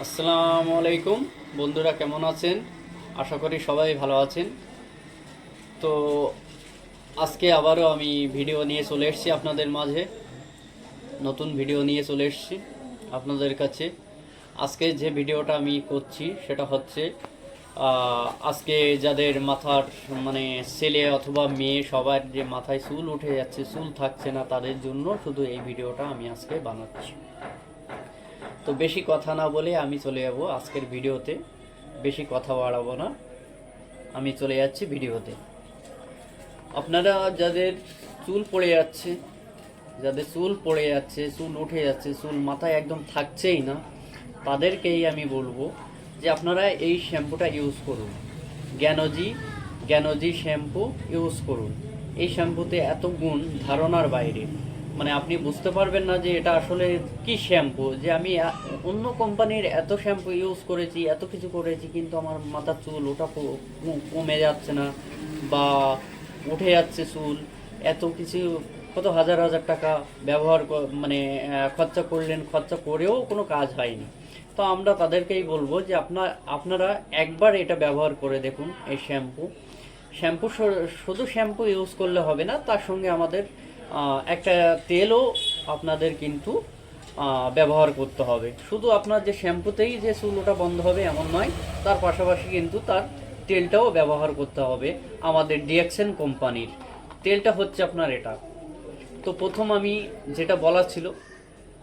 আসসালামু আলাইকুম বন্ধুরা, কেমন আছেন? আশা করি সবাই ভালো আছেন। তো আজকে আবারও আমি ভিডিও নিয়ে চলে এসেছি আপনাদের মাঝে। নতুন ভিডিও নিয়ে চলে এসেছি আপনাদের কাছে। আজকে যে ভিডিওটা আমি করছি সেটা হচ্ছে আজকে যাদের মাথার মানে ছেলে অথবা মেয়ে সবার যে মাথায় চুল উঠে যাচ্ছে, চুল থাকছে না, তাদের জন্য শুধু এই ভিডিওটা আমি আজকে বানাচ্ছি। তো বেশি কথা না বলে আমি চলে যাব আজকের ভিডিওতে। বেশি কথা বাড়াবো না, আমি চলে যাচ্ছি ভিডিওতে। আপনারা যাদের চুল পড়ে যাচ্ছে, চুল উঠে যাচ্ছে, চুল মাথায় একদম থাকছেই না, তাদেরকেই আমি বলবো যে আপনারা এই শ্যাম্পুটা ইউজ করুন। জ্ঞানজি জ্ঞানজি শ্যাম্পু ইউজ করুন। এই শ্যাম্পুতে এত গুণ ধারণার বাইরে, মানে আপনি বুঝতে পারবেন না যে এটা আসলে কি শ্যাম্পু। যে আমি অন্য কোম্পানির এত শ্যাম্পু ইউজ করেছি, এত কিছু করেছি, কিন্তু আমার মাথার চুল ওটা কমে যাচ্ছে না, বা উঠে যাচ্ছে চুল। এত কিছু, কত হাজার হাজার টাকা ব্যবহার মানে খরচা করলেন, খরচা করেও কোনো কাজ হয়নি। তো আমরা তাদেরকেই বলবো যে আপনারা একবার এটা ব্যবহার করে দেখুন। এই শ্যাম্পু শুধু শ্যাম্পু ইউজ করলে হবে না, তার সঙ্গে আমাদের একটা তেলও আপনাদের কিন্তু ব্যবহার করতে হবে। শুধু আপনার যে শ্যাম্পুতেই যে চুল ওঠা বন্ধ হবে এমন নয়, তার পাশাপাশি কিন্তু তার তেলটাও ব্যবহার করতে হবে। আমাদের ডিএক্সএন কোম্পানির তেলটা হচ্ছে আপনার এটা। তো প্রথম আমি যেটা বলার ছিল,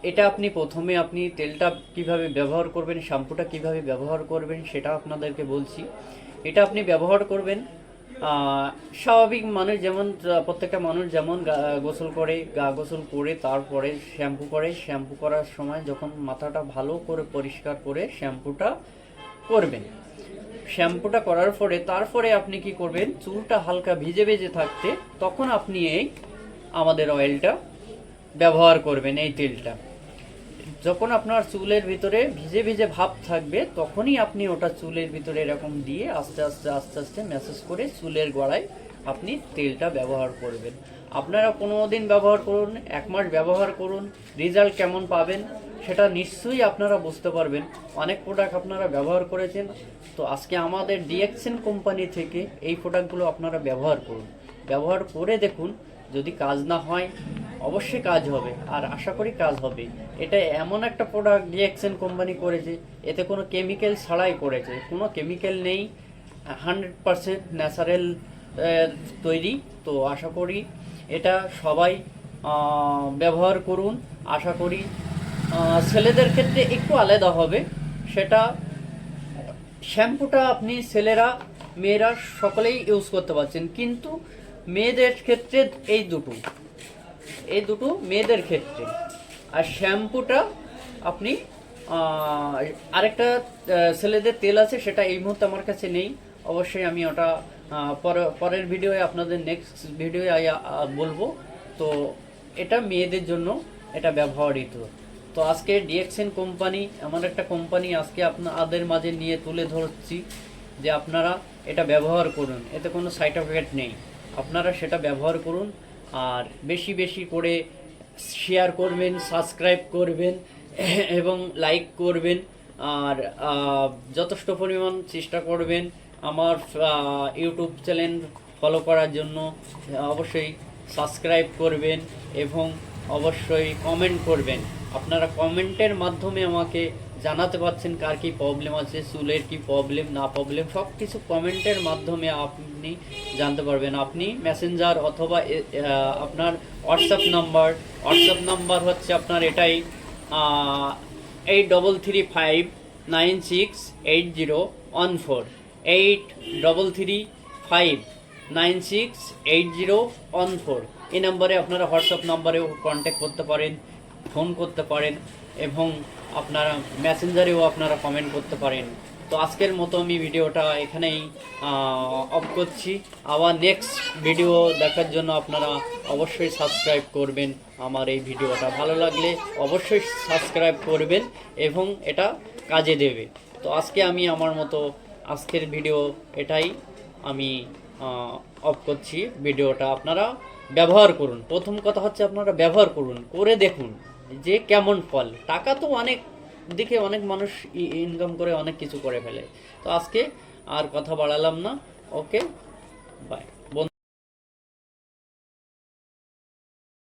এটা প্রথমে আপনি তেলটা কিভাবে ব্যবহার করবেন, শ্যাম্পুটা কিভাবে ব্যবহার করবেন সেটা আপনাদেরকে বলছি। এটা আপনি ব্যবহার করবেন স্বাভাবিক মানুষ যেমন, প্রত্যেকটা মানুষ যেমন গোসল করে, গা গোসল করে তারপরে শ্যাম্পু করার সময় যখন মাথাটা ভালো করে পরিষ্কার করে শ্যাম্পুটা করার পরে তারপরে আপনি কি করবেন, চুলটা হালকা ভিজে ভিজে থাকতে তখন আপনি এই আমাদের অয়েলটা ব্যবহার করবেন, এই তেলটা। যখন আপনার চুলের ভিতরে ভিজে ভিজে ভাব থাকবে তখনই আপনি ওটা চুলের ভিতরে এরকম দিয়ে আস্তে আস্তে আস্তে আস্তে ম্যাসেজ করে চুলের গোড়ায় আপনি তেলটা ব্যবহার করবেন। আপনারা 15 দিন ব্যবহার করুন, 1 মাস ব্যবহার করুন, রেজাল্ট কেমন পাবেন সেটা নিশ্চয়ই আপনারা বুঝতে পারবেন। অনেক প্রোডাক্ট আপনারা ব্যবহার করেছেন, তো আজকে আমাদের ডিএক্সএন কোম্পানি থেকে এই প্রোডাক্টগুলো আপনারা ব্যবহার করুন। ব্যবহার করে দেখুন, যদি কাজ না হয় অবশ্যই কাজ হবে, আর আশা করি কাজ হবে। এটা এমন একটা প্রোডাক্ট ডিএক্সএন কোম্পানি করেছে, এতে কোনো কেমিক্যাল ছাড়াই করেছে, কোনো কেমিক্যাল নেই, 100% ন্যাচারাল তৈরি। তো আশা করি এটা সবাই ব্যবহার করুন। আশা করি ছেলেদের ক্ষেত্রে একটু আলাদা হবে। সেটা শ্যাম্পুটা আপনি ছেলেরা মেয়েরা সকলেই ইউজ করতে পারছেন, কিন্তু মেয়েদের ক্ষেত্রে এই দুটো মেয়েদের ক্ষেত্রে। আর শ্যাম্পুটা আপনি আরেকটা ছেলেদের তেল আছে, সেটা এই মুহূর্তে আমার কাছে নেই। অবশ্যই আমি ওটা পরের ভিডিওয়ে আপনাদের নেক্সট ভিডিওয়ে বলবো। তো এটা মেয়েদের জন্য এটা ব্যবহৃত। তো আজকে ডিএক্সএন কোম্পানি এমন একটা কোম্পানি আজকে আপনাদের মাঝে নিয়ে তুলে ধরছি যে আপনারা এটা ব্যবহার করুন। এতে কোনো সাইড এফেক্ট নেই, আপনারা সেটা ব্যবহার করুন। আর বেশি বেশি করে শেয়ার করবেন, সাবস্ক্রাইব করবেন এবং লাইক করবেন। আর যথেষ্ট পরিমাণ চেষ্টা করবেন আমার ইউটিউব চ্যানেল ফলো করার জন্য। অবশ্যই সাবস্ক্রাইব করবেন এবং অবশ্যই কমেন্ট করবেন। আপনারা কমেন্টের মাধ্যমে আমাকে জানাতে পারছেন কার কী প্রবলেম আছে, চুলের কী প্রবলেম না প্রবলেম, সব কিছু কমেন্টের মাধ্যমে আপনি জানতে পারবেন। আপনি মেসেঞ্জার অথবা আপনার হোয়াটসঅ্যাপ নাম্বার হচ্ছে আপনার এটাই, 8335968014, 8335968014। এই নাম্বারে আপনারা হোয়াটসঅ্যাপ নাম্বারেও কন্ট্যাক্ট করতে পারেন, ফোন করতে পারেন এবং আপনারা মেসেঞ্জারেও আপনারা কমেন্ট করতে পারেন। তো আজকের মতো আমি ভিডিওটা এখানেই অফ করছি। আবার নেক্সট ভিডিও দেখার জন্য আপনারা অবশ্যই সাবস্ক্রাইব করবেন। আমার এই ভিডিওটা ভালো লাগলে অবশ্যই সাবস্ক্রাইব করবেন এবং এটা কাজে দেবে। তো আজকে আমি আমার মতো আজকের ভিডিও এটাই আমি অফ করছি। ভিডিওটা আপনারা ব্যবহার করুন। প্রথম কথা হচ্ছে আপনারা ব্যবহার করুন, করে দেখুন যে কেমন ফল। টাকা তো অনেক দেখে অনেক মানুষ ইনকাম করে অনেক কিছু করে ফেলে। তো আজকে আর কথা বাড়ালাম না। ওকে, বাই।